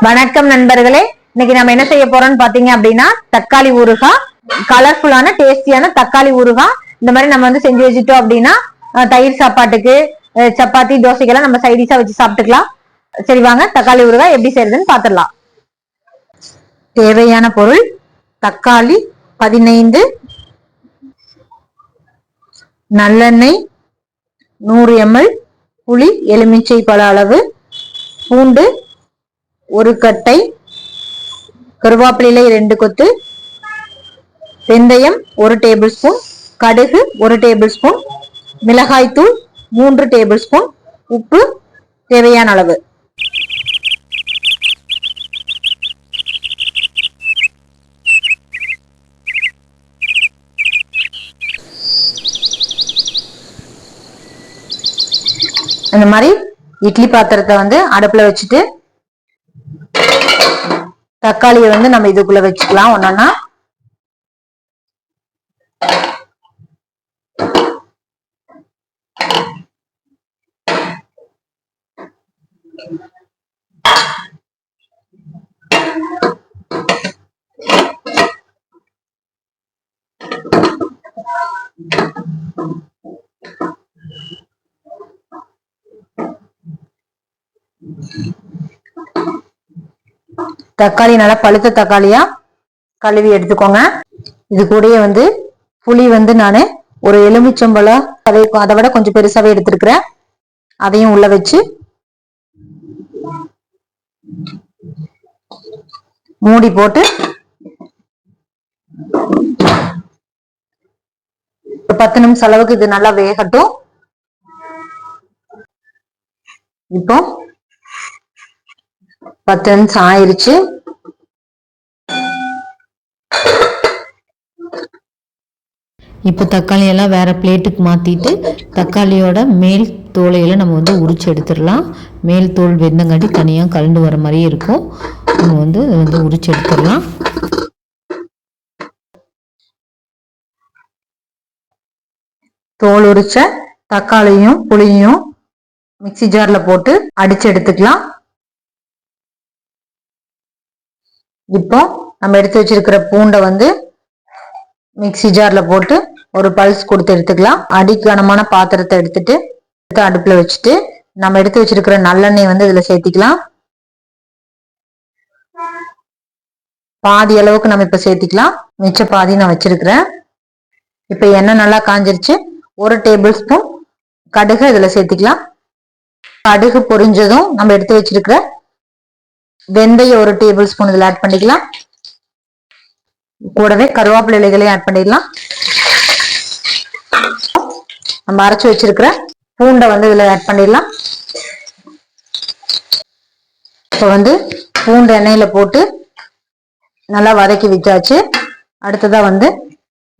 வணக்கம் நண்பர்களே. இன்னைக்கு நம்ம என்ன செய்ய போறோம்னு பாத்தீங்க அப்படின்னா தக்காளி ஊறுகாய், கலர்ஃபுல்லான டேஸ்டியான தக்காளி ஊறுகாய். இந்த மாதிரி நம்ம வந்து செஞ்சு வச்சுட்டோம் அப்படின்னா தயிர் சாப்பாட்டுக்கு, சப்பாத்தி, தோசைக்கெல்லாம் நம்ம சைடிஷா வச்சு சாப்பிட்டுக்கலாம். சரி வாங்க தக்காளி ஊறுகாய் எப்படி செய்யறதுன்னு பாத்துடலாம். தேவையான பொருள்: தக்காளி 15, நல்லெண்ணெய் 100 ml, புளி எலுமிச்சை பழ அளவு, பூண்டு 1 கட்டை, கருவேப்பிலை 2 கொத்து, வெந்தயம் 1 டேபிள் ஸ்பூன், கடுகு 1 டேபிள் ஸ்பூன், மிளகாய் தூள் 3 டேபிள் ஸ்பூன், உப்பு தேவையான அளவு. இந்த மாதிரி இட்லி பாத்திரத்தை வந்து அடுப்புல வச்சுட்டு தக்காளியை வந்து நம்ம இதுக்குள்ள வச்சுக்கலாம். ஒன்னொன்னா தக்காளி நல்லா பழுத்த தக்காளியா கழுவி எடுத்துக்கோங்க. இது கூடயே வந்து புளி வந்து நானு ஒரு எலுமிச்சம்பழம் அதை விட கொஞ்சம் பெருசாவே எடுத்திருக்கிறேன். அதையும் உள்ள வச்சு மூடி போட்டு 10 நிமிஷம் அளவுக்கு இது நல்லா வேகட்டும். இப்போ 10 நிமிஷம் ஆயிருச்சு. இப்போ தக்காளி எல்லாம் வேற பிளேட்டுக்கு மாற்றிட்டு தக்காளியோட மேல் தோலையெல்லாம் நம்ம வந்து உரிச்சு எடுத்துடலாம். மேல் தோல் வெந்தங்காட்டி தனியாக கலந்து வர மாதிரியே இருக்கும். நம்ம வந்து உரிச்சு எடுத்துடலாம். தோல் உரிச்ச தக்காளியும் புளியும் மிக்சி ஜார்ல போட்டு அடிச்சு எடுத்துக்கலாம். இப்போ நம்ம எடுத்து வச்சிருக்கிற பூண்டை வந்து மிக்சி ஜார்ல போட்டு ஒரு பல்ஸ் கொடுத்து எடுத்துக்கலாம். அடிக்கனமான பாத்திரத்தை எடுத்துட்டு அடுப்புல வச்சுட்டு நம்ம எடுத்து வச்சிருக்கிற நல்லெண்ணெய் வந்து இதுல சேர்த்திக்கலாம். பாதி அளவுக்கு நம்ம இப்ப சேர்த்திக்கலாம். மிச்ச பாதி நான் வச்சிருக்கிறேன். இப்ப எண்ணெய் நல்லா காஞ்சிருச்சு. 1 டேபிள் ஸ்பூன் கடுகு இதுல சேர்த்திக்கலாம். கடுகு பொரிஞ்சதும் நம்ம எடுத்து வச்சிருக்கிற வெந்தயம் 1 டேபிள் ஸ்பூன் இதுல ஆட் பண்ணிக்கலாம். கூடவே கருவேப்பிலை இலைகளையும் ஆட் பண்ணிடலாம். நம்ம அரைச்சு வச்சிருக்கிற பூண்டை வந்து இதுல ஆட் பண்ணிடலாம். இப்ப வந்து பூண்டு எண்ணெயில போட்டு நல்லா வதக்கி விட்டாச்சு. அடுத்ததா வந்து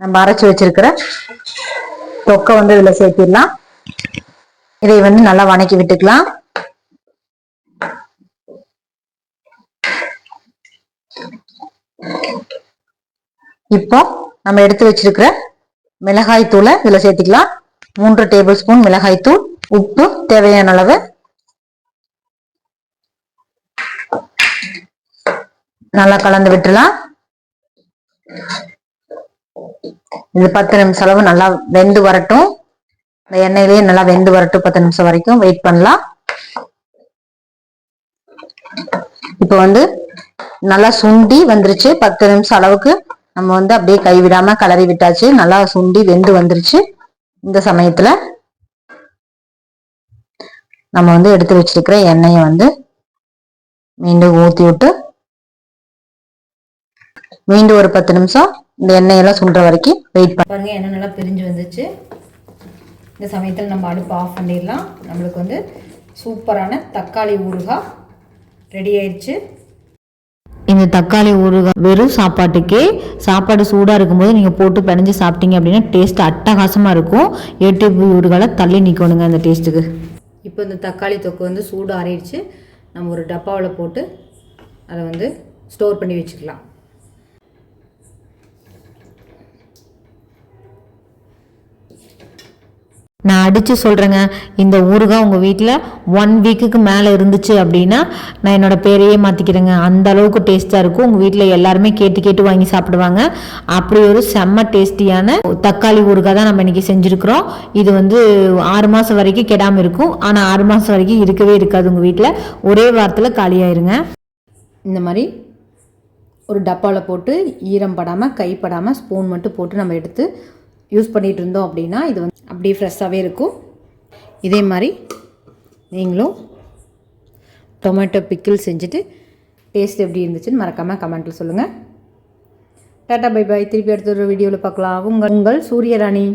நம்ம அரைச்சு வச்சிருக்கிற தொக்கை வந்து இதுல சேர்த்திடலாம். இதை வந்து நல்லா வதக்கி விட்டுக்கலாம். இப்போ நம்ம எடுத்து வச்சிருக்கிற மிளகாய் தூளை இதுல சேர்த்துக்கலாம். 3 டேபிள் ஸ்பூன் மிளகாய் தூள், உப்பு தேவையான அளவு. நல்லா கலந்து விட்டுலாம். இது 10 நிமிஷம் அளவு நல்லா வெந்து வரட்டும். இந்த எண்ணெயிலேயே நல்லா வெந்து வரட்டும். 10 நிமிஷம் வரைக்கும் வெயிட் பண்ணலாம். இப்ப வந்து நல்லா சுண்டி வந்துருச்சு. 10 நிமிஷம் அளவுக்கு நம்ம வந்து அப்படியே கைவிடாம கலரி விட்டாச்சு. நல்லா சுண்டி வெந்து வந்துருச்சு. இந்த சமயத்துல நம்ம வந்து எடுத்து வச்சிருக்கிற எண்ணெயை வந்து மீண்டும் ஊத்தி விட்டு மீண்டும் ஒரு 10 நிமிஷம் இந்த எண்ணெயெல்லாம் சுண்டுற வரைக்கும் வெயிட் பாருங்க. எண்ணெய் நல்லா பிரிஞ்சு வந்துச்சு. இந்த சமயத்தில் நம்ம அடுப்பு ஆஃப் பண்ணிடலாம். நம்மளுக்கு வந்து சூப்பரான தக்காளி ஊறுகாய் ரெடி ஆயிடுச்சு. இந்த தக்காளி ஊறுகாய் வெறும் சாப்பாட்டுக்கே, சாப்பாடு சூடாக இருக்கும்போது நீங்கள் போட்டு பிணைஞ்சு சாப்பிட்டீங்க அப்படின்னா டேஸ்ட் அட்டகாசமாக இருக்கும். ஏடிபி ஊறுகாயை தள்ளி நிற்கணுங்க அந்த டேஸ்ட்டுக்கு. இப்போ இந்த தக்காளி தொக்கு வந்து சூடு ஆறிடுச்சு. நம்ம ஒரு டப்பாவில் போட்டு அதை வந்து ஸ்டோர் பண்ணி வச்சுக்கலாம். நான் அடித்து சொல்கிறேங்க, இந்த ஊறுகாய் உங்கள் வீட்டில் 1 வீக்குக்கு மேலே இருந்துச்சு அப்படின்னா நான் என்னோடய பேரையே மாற்றிக்கிறேங்க. அந்த அளவுக்கு டேஸ்ட்டாக இருக்கும். உங்கள் வீட்டில் எல்லாருமே கேட்டு கேட்டு வாங்கி சாப்பிடுவாங்க. அப்படி ஒரு செம்ம டேஸ்டியான தக்காளி ஊறுகாய் தான் நம்ம இன்றைக்கி செஞ்சுருக்குறோம். இது வந்து 6 மாதம் வரைக்கும் கெடாமல் இருக்கும். ஆனால் 6 மாதம் வரைக்கும் இருக்கவே இருக்காது உங்கள் வீட்டில். ஒரே வாரத்தில் காலியாயிருங்க. இந்த மாதிரி ஒரு டப்பாவில் போட்டு ஈரம் படாமல் கைப்படாமல் ஸ்பூன் மட்டும் போட்டு நம்ம எடுத்து யூஸ் பண்ணிகிட்டு இருந்தோம் அப்படின்னா இது வந்து அப்படியே ஃப்ரெஷ்ஷாகவே இருக்கும். இதே மாதிரி நீங்களும் டொமேட்டோ பிக்கிள் செஞ்சுட்டு டேஸ்ட் எப்படி இருந்துச்சுன்னு மறக்காமல் கமெண்ட்டில் சொல்லுங்கள். Tata bye bye. திருப்பி அடுத்த ஒரு வீடியோவில் பார்க்கலாம். உங்கள் சூரியராணி.